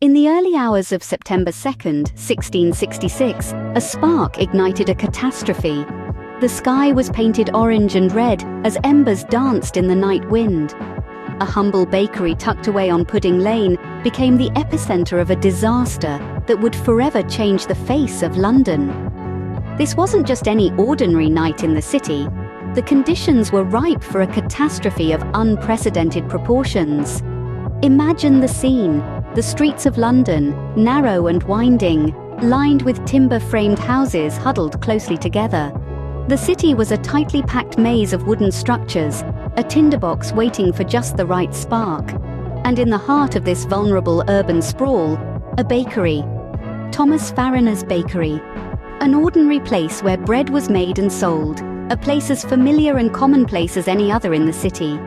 In the early hours of September 2nd, 1666, a spark ignited a catastrophe. The sky was painted orange and red as embers danced in the night wind. A humble bakery tucked away on Pudding Lane became the epicenter of a disaster that would forever change the face of London. This wasn't just any ordinary night in the city. The conditions were ripe for a catastrophe of unprecedented proportions. Imagine the scene: the streets of London, narrow and winding, lined with timber-framed houses huddled closely together. The city was a tightly packed maze of wooden structures, a tinderbox waiting for just the right spark. And in the heart of this vulnerable urban sprawl, a bakery. Thomas Farriner's Bakery. An ordinary place where bread was made and sold, a place as familiar and commonplace as any other in the city.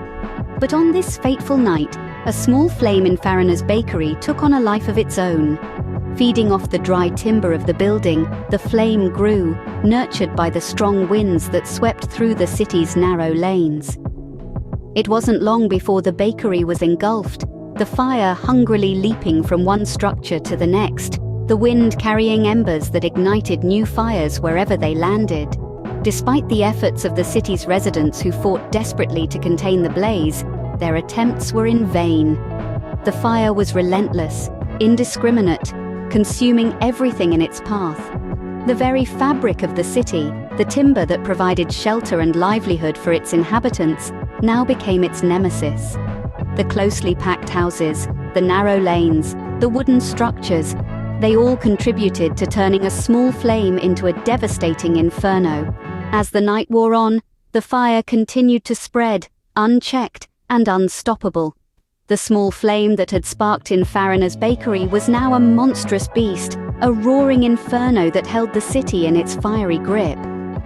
But on this fateful night, a small flame in Farriner's Bakery took on a life of its own. Feeding off the dry timber of the building, the flame grew, nurtured by the strong winds that swept through the city's narrow lanes. It wasn't long before the bakery was engulfed, the fire hungrily leaping from one structure to the next, the wind carrying embers that ignited new fires wherever they landed. Despite the efforts of the city's residents who fought desperately to contain the blaze, their attempts were in vain. The fire was relentless, indiscriminate, consuming everything in its path. The very fabric of the city, the timber that provided shelter and livelihood for its inhabitants, now became its nemesis. The closely packed houses, the narrow lanes, the wooden structures, they all contributed to turning a small flame into a devastating inferno. As the night wore on, the fire continued to spread, unchecked and unstoppable. The small flame that had sparked in Farriner's Bakery was now a monstrous beast, a roaring inferno that held the city in its fiery grip.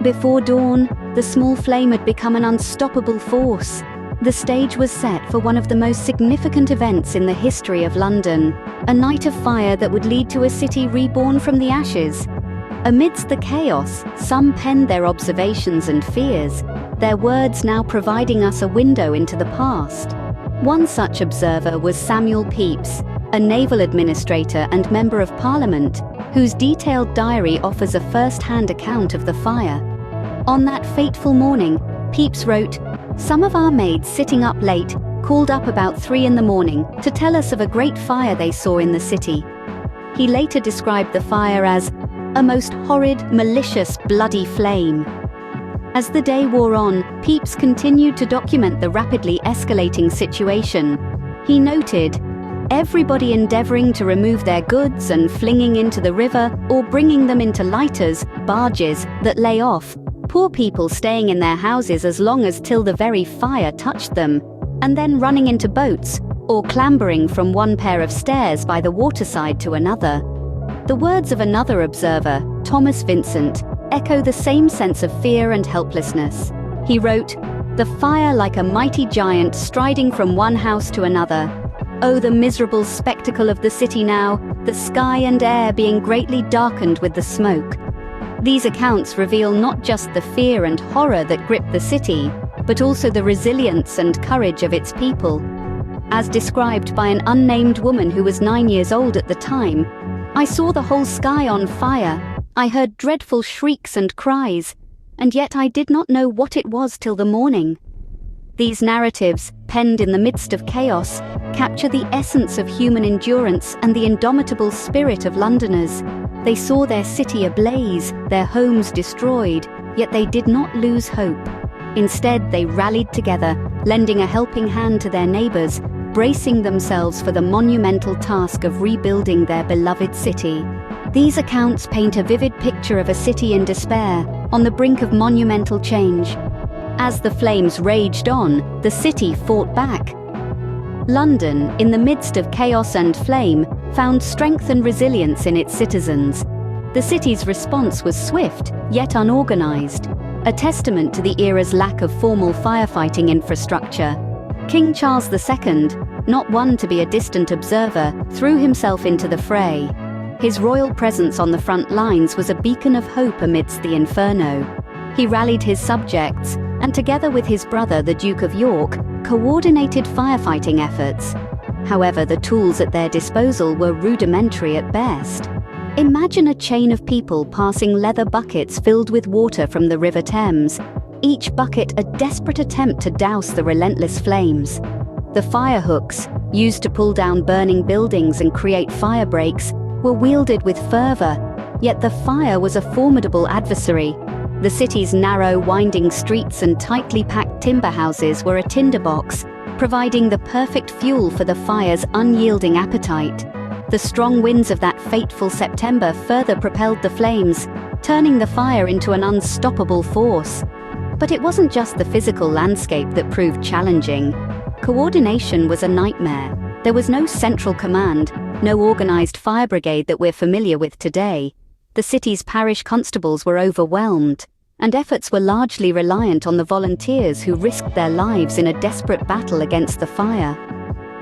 Before dawn, the small flame had become an unstoppable force. The stage was set for one of the most significant events in the history of London, a night of fire that would lead to a city reborn from the ashes. Amidst the chaos, some penned their observations and fears, their words now providing us a window into the past. One such observer was Samuel Pepys, a naval administrator and member of Parliament, whose detailed diary offers a first-hand account of the fire. On that fateful morning, Pepys wrote, "Some of our maids sitting up late called up about 3 in the morning to tell us of a great fire they saw in the city." He later described the fire as a most horrid, malicious, bloody flame. As the day wore on, Pepys continued to document the rapidly escalating situation. He noted, "Everybody endeavoring to remove their goods and flinging into the river or bringing them into lighters, barges, that lay off. Poor people staying in their houses as long as till the very fire touched them, and then running into boats, or clambering from one pair of stairs by the waterside to another." The words of another observer, Thomas Vincent, echo the same sense of fear and helplessness. He wrote, "The fire like a mighty giant striding from one house to another. Oh, the miserable spectacle of the city now, the sky and air being greatly darkened with the smoke." These accounts reveal not just the fear and horror that gripped the city, but also the resilience and courage of its people. As described by an unnamed woman who was 9 years old at the time, "I saw the whole sky on fire. I heard dreadful shrieks and cries, and yet I did not know what it was till the morning." These narratives, penned in the midst of chaos, capture the essence of human endurance and the indomitable spirit of Londoners. They saw their city ablaze, their homes destroyed, yet they did not lose hope. Instead, they rallied together, lending a helping hand to their neighbors, bracing themselves for the monumental task of rebuilding their beloved city. These accounts paint a vivid picture of a city in despair, on the brink of monumental change. As the flames raged on, the city fought back. London, in the midst of chaos and flame, found strength and resilience in its citizens. The city's response was swift, yet unorganized, a testament to the era's lack of formal firefighting infrastructure. King Charles II, not one to be a distant observer, threw himself into the fray. His royal presence on the front lines was a beacon of hope amidst the inferno. He rallied his subjects, and together with his brother, the Duke of York, coordinated firefighting efforts. However, the tools at their disposal were rudimentary at best. Imagine a chain of people passing leather buckets filled with water from the River Thames, each bucket a desperate attempt to douse the relentless flames. The fire hooks, used to pull down burning buildings and create fire breaks, were wielded with fervor, yet the fire was a formidable adversary. The city's narrow, winding streets and tightly packed timber houses were a tinderbox, providing the perfect fuel for the fire's unyielding appetite. The strong winds of that fateful September further propelled the flames, turning the fire into an unstoppable force. But it wasn't just the physical landscape that proved challenging. Coordination was a nightmare. There was no central command, no organized fire brigade that we're familiar with today. The city's parish constables were overwhelmed, and efforts were largely reliant on the volunteers who risked their lives in a desperate battle against the fire.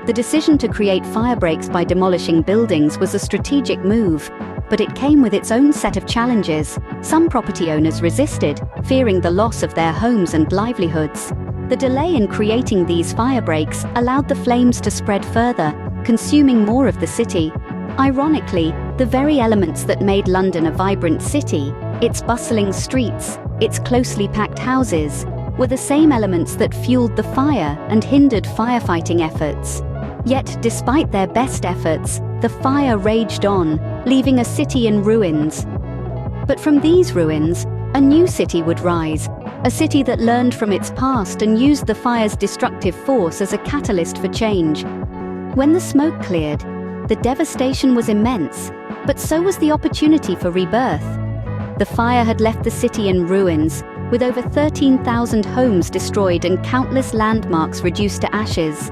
The decision to create fire breaks by demolishing buildings was a strategic move, but it came with its own set of challenges. Some property owners resisted, fearing the loss of their homes and livelihoods. The delay in creating these fire breaks allowed the flames to spread further, consuming more of the city. Ironically, the very elements that made London a vibrant city, its bustling streets, its closely packed houses, were the same elements that fueled the fire and hindered firefighting efforts. Yet, despite their best efforts, the fire raged on, leaving a city in ruins. But from these ruins, a new city would rise, a city that learned from its past and used the fire's destructive force as a catalyst for change. When the smoke cleared, the devastation was immense, but so was the opportunity for rebirth. The fire had left the city in ruins, with over 13,000 homes destroyed and countless landmarks reduced to ashes.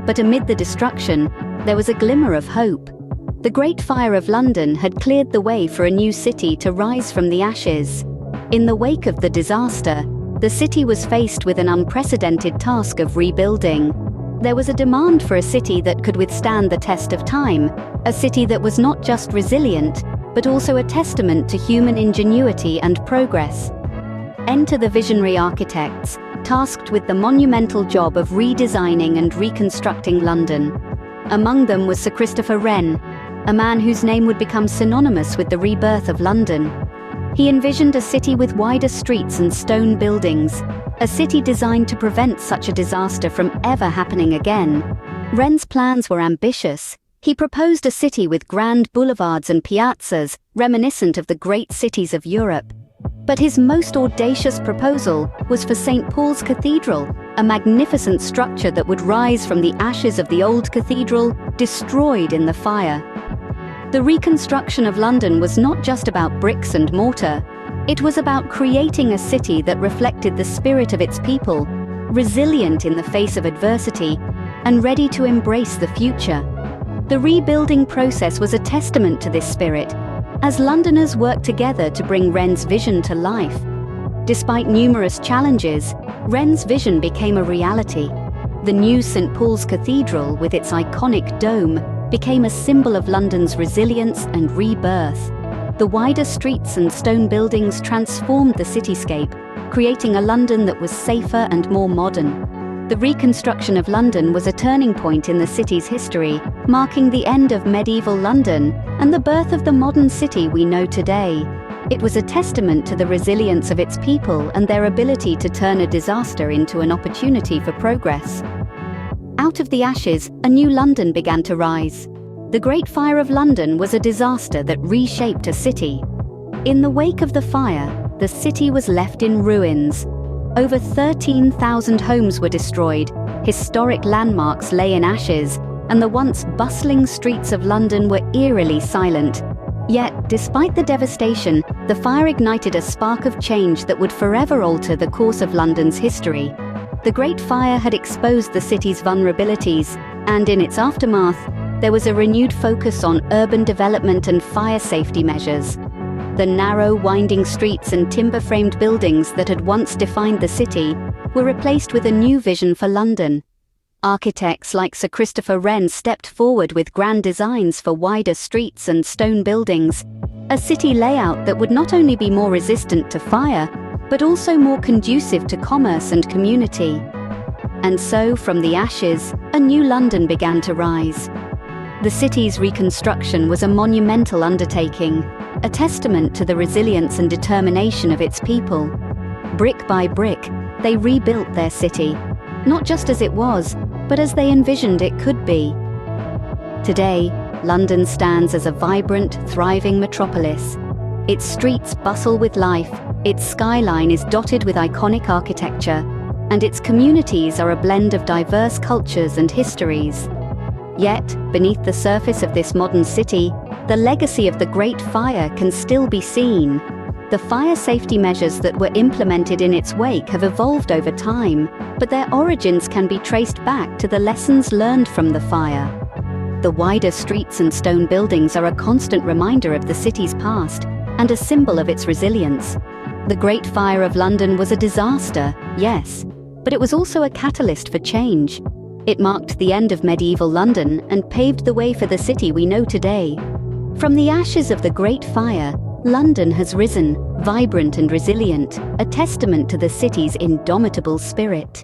But amid the destruction, there was a glimmer of hope. The Great Fire of London had cleared the way for a new city to rise from the ashes. In the wake of the disaster, the city was faced with an unprecedented task of rebuilding. There was a demand for a city that could withstand the test of time, a city that was not just resilient, but also a testament to human ingenuity and progress. Enter the visionary architects, tasked with the monumental job of redesigning and reconstructing London. Among them was Sir Christopher Wren, a man whose name would become synonymous with the rebirth of London. He envisioned a city with wider streets and stone buildings, a city designed to prevent such a disaster from ever happening again. Wren's plans were ambitious. He proposed a city with grand boulevards and piazzas, reminiscent of the great cities of Europe. But his most audacious proposal was for St. Paul's Cathedral, a magnificent structure that would rise from the ashes of the old cathedral, destroyed in the fire. The reconstruction of London was not just about bricks and mortar. It was about creating a city that reflected the spirit of its people, resilient in the face of adversity, and ready to embrace the future. The rebuilding process was a testament to this spirit, as Londoners worked together to bring Wren's vision to life. Despite numerous challenges, Wren's vision became a reality. The new St. Paul's Cathedral, with its iconic dome, became a symbol of London's resilience and rebirth. The wider streets and stone buildings transformed the cityscape, creating a London that was safer and more modern. The reconstruction of London was a turning point in the city's history, marking the end of medieval London and the birth of the modern city we know today. It was a testament to the resilience of its people and their ability to turn a disaster into an opportunity for progress. Out of the ashes, a new London began to rise. The Great Fire of London was a disaster that reshaped a city. In the wake of the fire, the city was left in ruins. Over 13,000 homes were destroyed, historic landmarks lay in ashes, and the once bustling streets of London were eerily silent. Yet, despite the devastation, the fire ignited a spark of change that would forever alter the course of London's history. The Great Fire had exposed the city's vulnerabilities, and in its aftermath, there was a renewed focus on urban development and fire safety measures. The narrow, winding streets and timber-framed buildings that had once defined the city were replaced with a new vision for London. Architects like Sir Christopher Wren stepped forward with grand designs for wider streets and stone buildings, a city layout that would not only be more resistant to fire, but also more conducive to commerce and community. And so, from the ashes, a new London began to rise. The city's reconstruction was a monumental undertaking, a testament to the resilience and determination of its people. Brick by brick, they rebuilt their city, not just as it was, but as they envisioned it could be. Today, London stands as a vibrant, thriving metropolis. Its streets bustle with life, its skyline is dotted with iconic architecture, and its communities are a blend of diverse cultures and histories. Yet, beneath the surface of this modern city, the legacy of the Great Fire can still be seen. The fire safety measures that were implemented in its wake have evolved over time, but their origins can be traced back to the lessons learned from the fire. The wider streets and stone buildings are a constant reminder of the city's past and a symbol of its resilience. The Great Fire of London was a disaster, yes, but it was also a catalyst for change. It marked the end of medieval London and paved the way for the city we know today. From the ashes of the Great Fire, London has risen, vibrant and resilient, a testament to the city's indomitable spirit.